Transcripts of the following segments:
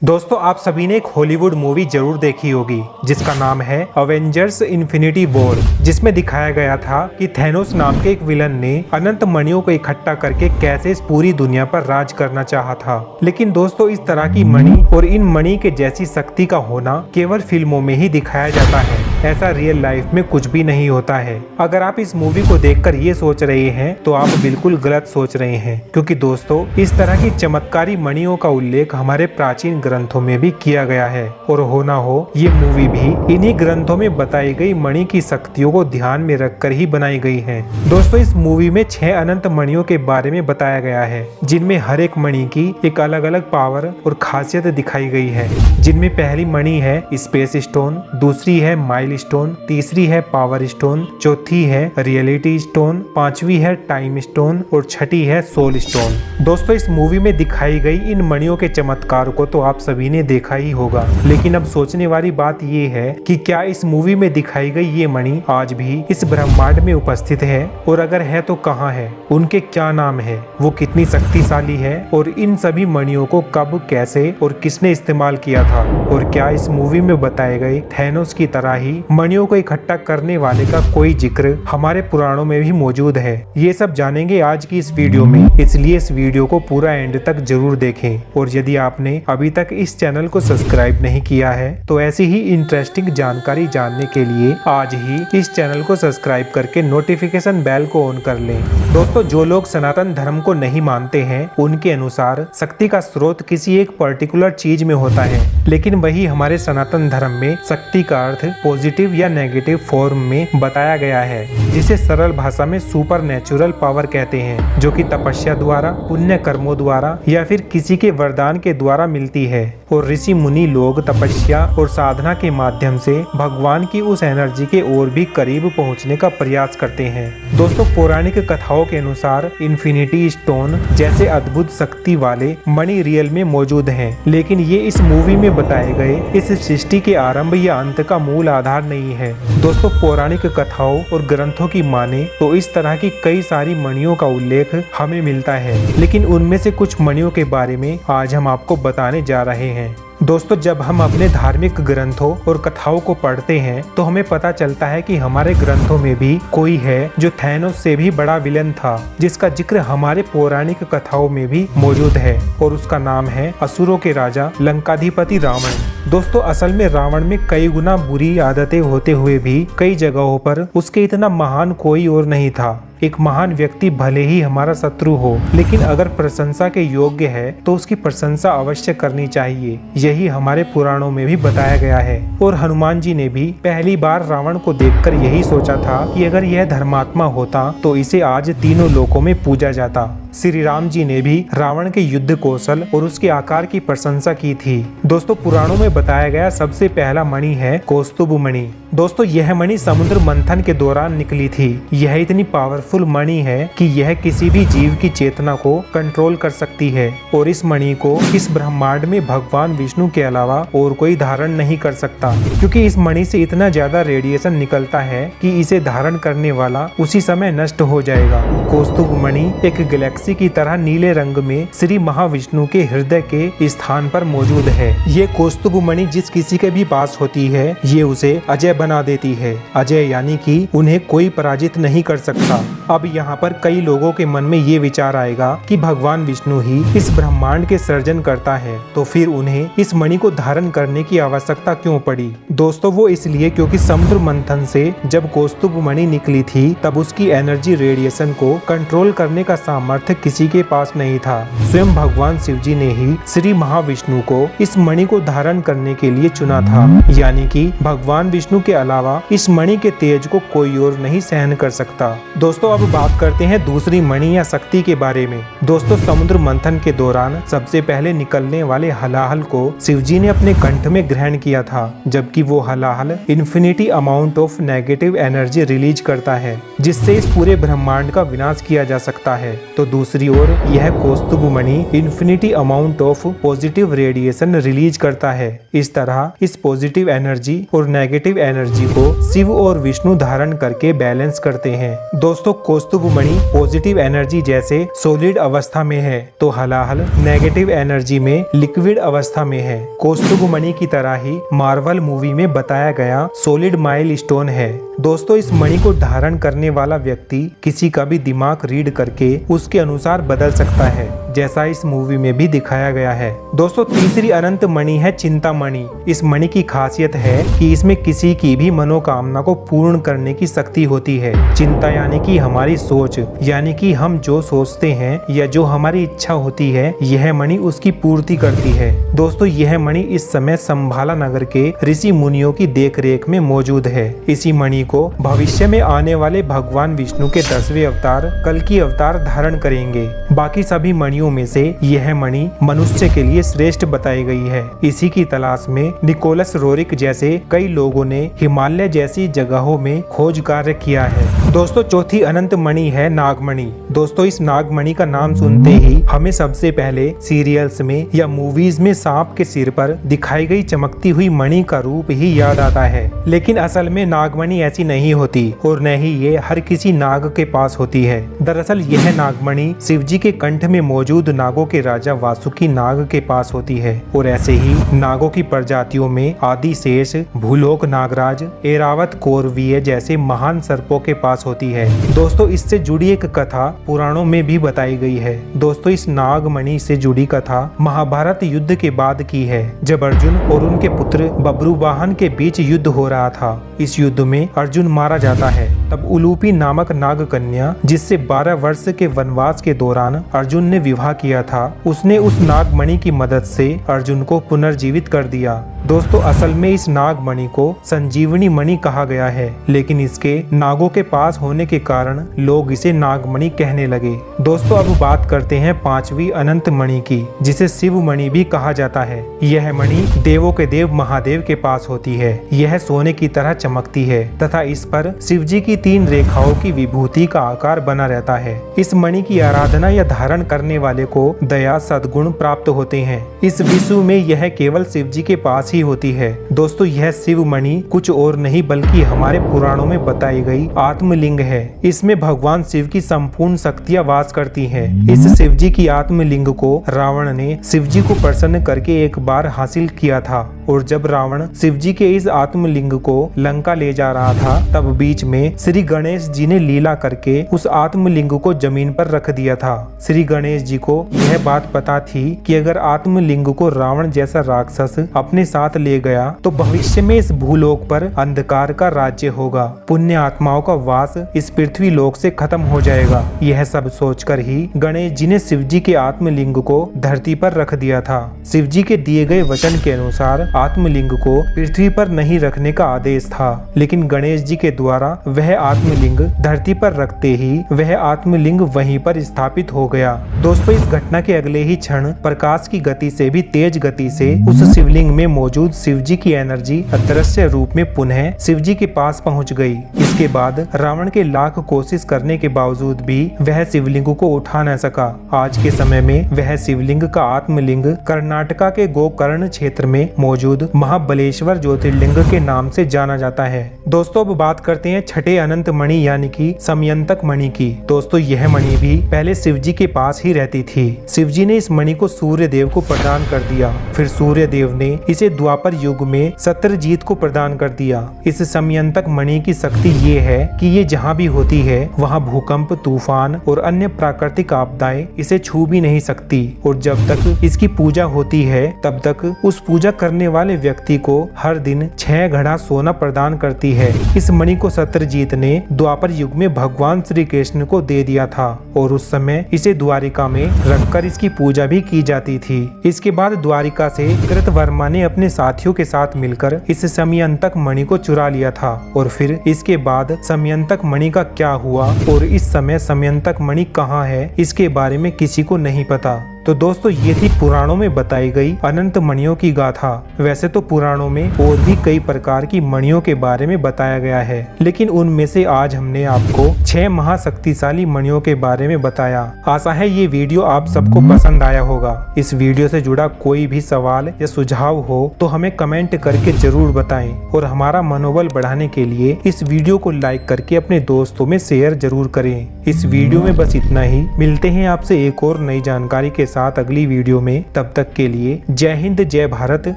दोस्तों आप सभी ने एक हॉलीवुड मूवी जरूर देखी होगी जिसका नाम है अवेंजर्स इन्फिनिटी वॉर, जिसमें दिखाया गया था कि थैनोस नाम के एक विलन ने अनंत मणियों को इकट्ठा करके कैसे इस पूरी दुनिया पर राज करना चाहा था। लेकिन दोस्तों इस तरह की मणि और इन मणि के जैसी शक्ति का होना केवल फिल्मों में ही दिखाया जाता है, ऐसा रियल लाइफ में कुछ भी नहीं होता है। अगर आप इस मूवी को देखकर ये सोच रहे हैं तो आप बिल्कुल गलत सोच रहे हैं, क्योंकि दोस्तों इस तरह की चमत्कारी मणियों का उल्लेख हमारे प्राचीन ग्रंथों में भी किया गया है और होना हो ये मूवी भी इन्हीं ग्रंथों में बताई गई मणि की शक्तियों को ध्यान में रखकर ही बनाई गई है। दोस्तों इस मूवी में 6 अनंत मणियों के बारे में बताया गया है, जिनमें हर एक मणि की एक अलग अलग पावर और खासियत दिखाई गई है। जिनमें पहली मणि है स्पेस स्टोन, दूसरी है माइल स्टोन, तीसरी है पावर स्टोन, चौथी है रियलिटी स्टोन, पांचवी है टाइम स्टोन और छठी है सोल स्टोन। दोस्तों इस मूवी में दिखाई गई इन मणियों के चमत्कार को तो आप सभी ने देखा ही होगा, लेकिन अब सोचने वाली बात ये है कि क्या इस मूवी में दिखाई गई ये मणि आज भी इस ब्रह्मांड में उपस्थित है, और अगर है तो कहाँ है, उनके क्या नाम है, वो कितनी शक्तिशाली है और इन सभी मणियों को कब, कैसे और किसने इस्तेमाल किया था, और क्या इस मूवी में बताए गए थैनोस की तरह ही मणियों को इकट्ठा करने वाले का कोई जिक्र हमारे पुराणों में भी मौजूद है। ये सब जानेंगे आज की इस वीडियो में, इसलिए इस वीडियो को पूरा एंड तक जरूर देखें। और यदि आपने अभी तक इस चैनल को सब्सक्राइब नहीं किया है तो ऐसी ही इंटरेस्टिंग जानकारी जानने के लिए आज ही इस चैनल को सब्सक्राइब करके नोटिफिकेशन बेल को ऑन कर लें। दोस्तों जो लोग सनातन धर्म को नहीं मानते हैं उनके अनुसार शक्ति का स्रोत किसी एक पर्टिकुलर चीज में होता है, लेकिन वही हमारे सनातन धर्म में शक्ति का अर्थ पॉजिटिव या नेगेटिव फॉर्म में बताया गया है, जिसे सरल भाषा में सुपर नेचुरल पावर कहते हैं, जो कि तपस्या द्वारा, पुण्य कर्मों द्वारा या फिर किसी के वरदान के द्वारा मिलती है। और ऋषि मुनि लोग तपस्या और साधना के माध्यम से भगवान की उस एनर्जी के और भी करीब पहुंचने का प्रयास करते हैं। दोस्तों पौराणिक कथाओं के अनुसार इन्फिनिटी स्टोन जैसे अद्भुत शक्ति वाले मणि रियल में मौजूद हैं, लेकिन ये इस मूवी में बताए गए इस सृष्टि के आरंभ या अंत का मूल आधार नहीं है। दोस्तों पौराणिक कथाओं और ग्रंथों की माने तो इस तरह की कई सारी मणियों का उल्लेख हमें मिलता है, लेकिन उनमें से कुछ मणियों के बारे में आज हम आपको बताने जा रहे हैं। दोस्तों जब हम अपने धार्मिक ग्रंथों और कथाओं को पढ़ते हैं तो हमें पता चलता है कि हमारे ग्रंथों में भी कोई है जो थैनोस से भी बड़ा विलन था, जिसका जिक्र हमारे पौराणिक कथाओं में भी मौजूद है, और उसका नाम है असुरों के राजा लंकाधिपति रावण। दोस्तों असल में रावण में कई गुना बुरी आदतें होते हुए भी कई जगहों पर उसके इतना महान कोई और नहीं था। एक महान व्यक्ति भले ही हमारा शत्रु हो, लेकिन अगर प्रशंसा के योग्य है तो उसकी प्रशंसा अवश्य करनी चाहिए। यही हमारे पुराणों में भी बताया गया है। और हनुमान जी ने भी पहली बार रावण को देखकर यही सोचा था कि अगर यह धर्मात्मा होता तो इसे आज तीनों लोकों में पूजा जाता। श्री राम जी ने भी रावण के युद्ध कौशल और उसके आकार की प्रशंसा की थी। दोस्तों पुराणों में बताया गया सबसे पहला मणि है कौस्तुभ मणि। दोस्तों यह मणि समुद्र मंथन के दौरान निकली थी। यह इतनी पावरफुल मणि है कि यह किसी भी जीव की चेतना को कंट्रोल कर सकती है, और इस मणि को इस ब्रह्मांड में भगवान विष्णु के अलावा और कोई धारण नहीं कर सकता, क्योंकि इस मणि से इतना ज्यादा रेडिएशन निकलता है कि इसे धारण करने वाला उसी समय नष्ट हो जाएगा। कौस्तुभ मणि एक गैलेक्सी की तरह नीले रंग में श्री महाविष्णु के हृदय के स्थान पर मौजूद है। ये कौस्तुभ मणि जिस किसी के भी पास होती है ये उसे अजय बना देती है। अजय यानी कि उन्हें कोई पराजित नहीं कर सकता। अब यहाँ पर कई लोगों के मन में ये विचार आएगा कि भगवान विष्णु ही इस ब्रह्मांड के सर्जन करता है, तो फिर उन्हें इस मणि को धारण करने की आवश्यकता क्यों पड़ी? दोस्तों वो इसलिए क्योंकि समुद्र मंथन से जब कौस्तुभ मणि निकली थी तब उसकी एनर्जी रेडिएशन को कंट्रोल करने का सामर्थ्य किसी के पास नहीं था। स्वयं भगवान शिव जी ने ही श्री महाविष्णु को इस मणि को धारण करने के लिए चुना था, यानी कि भगवान विष्णु के अलावा इस मणि के तेज को कोई और नहीं सहन कर सकता। दोस्तों अब बात करते हैं दूसरी मणि या शक्ति के बारे में। दोस्तों समुद्र मंथन के दौरान सबसे पहले निकलने वाले हलाहल को शिव जी ने अपने कंठ में ग्रहण किया था, जबकि वो हलाहल infinity amount of negative energy release करता है, जिससे इस पूरे ब्रह्मांड का विनाश किया जा सकता है। तो दूसरी ओर यह कौस्तुभ मणि infinity amount of positive radiation release करता है। इस तरह इस पॉजिटिव एनर्जी और नेगेटिव एनर्जी को शिव और विष्णु धारण करके बैलेंस करते हैं। दोस्तों कौस्तुभ मणि पॉजिटिव एनर्जी जैसे सॉलिड अवस्था में है तो हलाहल नेगेटिव एनर्जी में लिक्विड अवस्था में है। कौस्तुभ मणि की तरह ही मार्वल मूवी में बताया गया सॉलिड माइलस्टोन है। दोस्तों इस मणि को धारण करने वाला व्यक्ति किसी का भी दिमाग रीड करके उसके अनुसार बदल सकता है, जैसा इस मूवी में भी दिखाया गया है। दोस्तों तीसरी अनंत मणि है चिंतामणि। इस मणि की खासियत है कि इसमें किसी की भी मनोकामना को पूर्ण करने की शक्ति होती है। चिंता यानी कि हमारी सोच, यानी कि हम जो सोचते हैं या जो हमारी इच्छा होती है यह मणि उसकी पूर्ति करती है। दोस्तों यह मणि इस समय संभाला नगर के ऋषि मुनियों की देखरेख में मौजूद है। इसी मणि को भविष्य में आने वाले भगवान विष्णु के 10वें अवतार कल्कि अवतार धारण करेंगे। बाकी सभी मणियों में से यह मणि मनुष्य के लिए श्रेष्ठ बताई गई है। इसी की तलाश में निकोलस रोरिक जैसे कई लोगों ने हिमालय जैसी जगहों में खोज कार्य किया है। दोस्तों चौथी अनंत मणि है नागमणि। दोस्तों इस नागमणि का नाम सुनते ही हमें सबसे पहले सीरियल्स में या मूवीज में सांप के सिर पर दिखाई गई चमकती हुई मणि का रूप ही याद आता है, लेकिन असल में नागमणि ऐसी नहीं होती और न ही ये हर किसी नाग के पास होती है। दरअसल यह नागमणि शिवजी के कंठ में मौजूद नागों के राजा वासुकी नाग के पास होती है और ऐसे ही नागों की प्रजातियों में आदिशेष, भूलोक नागराज, एरावत कौरवीय जैसे महान सर्पों के पास होती है। दोस्तों इससे जुड़ी एक कथा पुराणों में भी बताई गई है। दोस्तों इस नागमणि से जुड़ी कथा महाभारत युद्ध के बाद की है, जब अर्जुन और उनके पुत्र बब्रुवाहन के बीच युद्ध हो रहा था। इस युद्ध में अर्जुन मारा जाता है। तब उलूपी नामक नाग कन्या, जिससे 12 वर्ष के वनवास के दौरान अर्जुन ने विवाह किया था, उसने उस नागमणि की मदद से अर्जुन को पुनर्जीवित कर दिया। दोस्तों असल में इस नागमणि को संजीवनी मणि कहा गया है, लेकिन इसके नागों के पास होने के कारण लोग इसे नागमणि कहने लगे। दोस्तों अब बात करते हैं 5वीं अनंत मणि की, जिसे शिव मणि भी कहा जाता है। यह मणि देवों के देव महादेव के पास होती है। यह सोने की तरह चमकती है तथा इस पर शिवजी की 3 रेखाओं की विभूति का आकार बना रहता है। इस मणि की आराधना या धारण करने वाले को दया सद्गुण प्राप्त होते हैं। इस विश्व में यह केवल शिवजी के पास ही होती है। दोस्तों यह शिव मणि कुछ और नहीं बल्कि हमारे पुराणों में बताई गई आत्मलिंग है। इसमें भगवान शिव की संपूर्ण शक्तियां वास करती हैं। इस शिवजी की आत्मलिंग को रावण ने शिवजी को प्रसन्न करके एक बार हासिल किया था और जब रावण शिवजी के इस आत्मलिंग को लंका ले जा रहा था तब बीच में श्री गणेश जी ने लीला करके उस आत्मलिंग को जमीन पर रख दिया था। श्री गणेश जी को यह बात पता थी कि अगर आत्मलिंग को रावण जैसा राक्षस अपने साथ ले गया तो भविष्य में इस भूलोक पर अंधकार का राज्य होगा, पुण्य आत्माओं का वास इस पृथ्वी लोक से खत्म हो जाएगा। यह सब सोचकर ही गणेश जी ने शिवजी के आत्मलिंग को धरती पर रख दिया था। शिवजी के दिए गए वचन के अनुसार आत्मलिंग को पृथ्वी पर नहीं रखने का आदेश था, लेकिन गणेश जी के द्वारा वह आत्मलिंग धरती पर रखते ही वह आत्मलिंग वहीं पर स्थापित हो गया। दोस्तों इस घटना के अगले ही क्षण प्रकाश की गति से भी तेज गति से उस शिवलिंग में मौजूद शिवजी की एनर्जी अदृश्य रूप में पुनः शिवजी के पास पहुंच गई। इसके बाद रावण के लाख कोशिश करने के बावजूद भी वह शिवलिंग को उठा न सका। आज के समय में वह शिवलिंग का आत्मलिंग कर्नाटका के गोकर्ण क्षेत्र में मौजूद महाबलेश्वर ज्योतिर्लिंग के नाम से जाना जाता है। दोस्तों अब बात करते हैं छठे अनंत मणि यानी कि समयंतक मणि की। दोस्तों यह मणि भी पहले शिवजी के पास ही रहती थी। शिवजी ने इस मणि को सूर्य देव को प्रदान कर दिया, फिर सूर्य देव ने इसे द्वापर युग में सत्यजीत को प्रदान कर दिया। इस समयंतक मणि की शक्ति ये है कि ये जहाँ भी होती है वहाँ भूकंप, तूफान और अन्य प्राकृतिक आपदाएं इसे छू भी नहीं सकती और जब तक इसकी पूजा होती है तब तक उस पूजा करने वाले व्यक्ति को हर दिन 6 घड़ा सोना प्रदान करती है। इस मणि को सत्यजीत ने द्वापर युग में भगवान श्री कृष्ण को दे दिया था और उस समय इसे द्वारिका में रखकर इसकी पूजा भी की जाती थी। इसके बाद द्वारिका से कृतवर्मा ने अपने साथियों के साथ मिलकर इस समयंतक मणि को चुरा लिया था और फिर इसके बाद समयंतक मणि का क्या हुआ और इस समय समयंतक मणि कहाँ है इसके बारे में किसी को नहीं पता। तो दोस्तों ये थी पुराणों में बताई गई अनंत मणियों की गाथा। वैसे तो पुराणों में और भी कई प्रकार की मणियों के बारे में बताया गया है, लेकिन उनमें से आज हमने आपको 6 महाशक्तिशाली मणियों के बारे में बताया। आशा है ये वीडियो आप सबको पसंद आया होगा। इस वीडियो से जुड़ा कोई भी सवाल या सुझाव हो तो हमें कमेंट करके जरूर बताएं, और हमारा मनोबल बढ़ाने के लिए इस वीडियो को लाइक करके अपने दोस्तों में शेयर जरूर करें। इस वीडियो में बस इतना ही। मिलते हैं आपसे एक और नई जानकारी के साथ अगली वीडियो में। तब तक के लिए जय हिंद, जय भारत,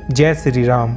जय श्री राम।